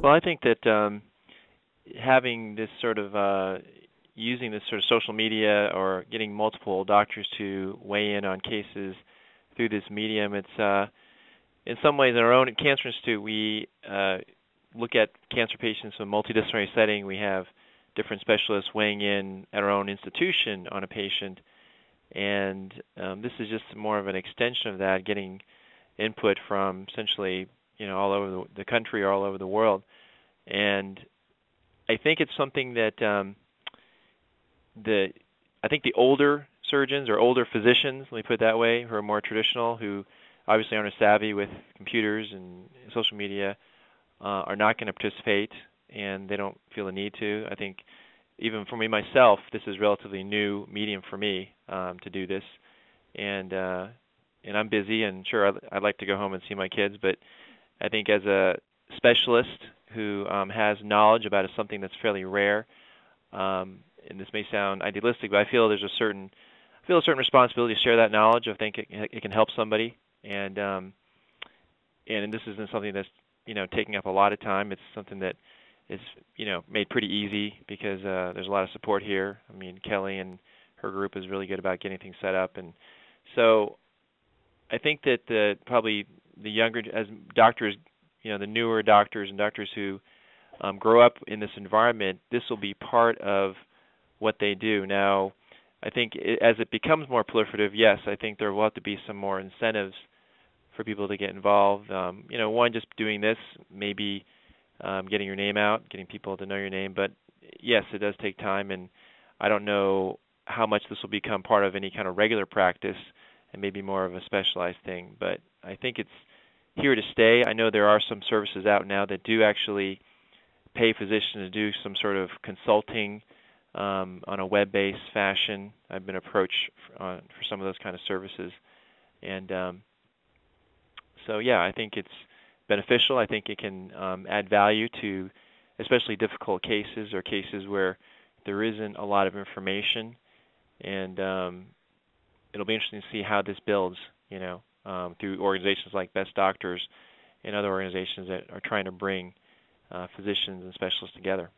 Well, I think that having this sort of using this sort of social media or getting multiple doctors to weigh in on cases through this medium, it's in some ways in our own Cancer Institute, we look at cancer patients in a multidisciplinary setting. We have different specialists weighing in at our own institution on a patient, and this is just more of an extension of that, getting input from essentially all over the country or all over the world. And I think it's something that I think the older surgeons or older physicians, let me put it that way, who are more traditional, who obviously aren't as savvy with computers and social media, are not going to participate, and they don't feel the need to. I think even for me myself, this is relatively new medium for me to do this, and I'm busy, and sure I'd like to go home and see my kids, but I think as a specialist who has knowledge about something that's fairly rare, and this may sound idealistic, but I feel there's a certain responsibility to share that knowledge. I think it can help somebody, and this isn't something that's taking up a lot of time. It's something that is made pretty easy because there's a lot of support here. I mean, Kelly and her group is really good about getting things set up, and so I think that probably the younger as doctors, the newer doctors and doctors who grow up in this environment, this will be part of what they do. Now, I think as it becomes more proliferative, yes, I think there will have to be some more incentives for people to get involved. One, just doing this, maybe getting your name out, getting people to know your name. But yes, it does take time, and I don't know how much this will become part of any kind of regular practice and maybe more of a specialized thing. But I think it's here to stay. I know there are some services out now that do actually pay physicians to do some sort of consulting on a web-based fashion. I've been approached for some of those kind of services. And so, yeah, I think it's beneficial. I think it can add value to especially difficult cases or cases where there isn't a lot of information. And it'll be interesting to see how this builds, through organizations like Best Doctors and other organizations that are trying to bring physicians and specialists together.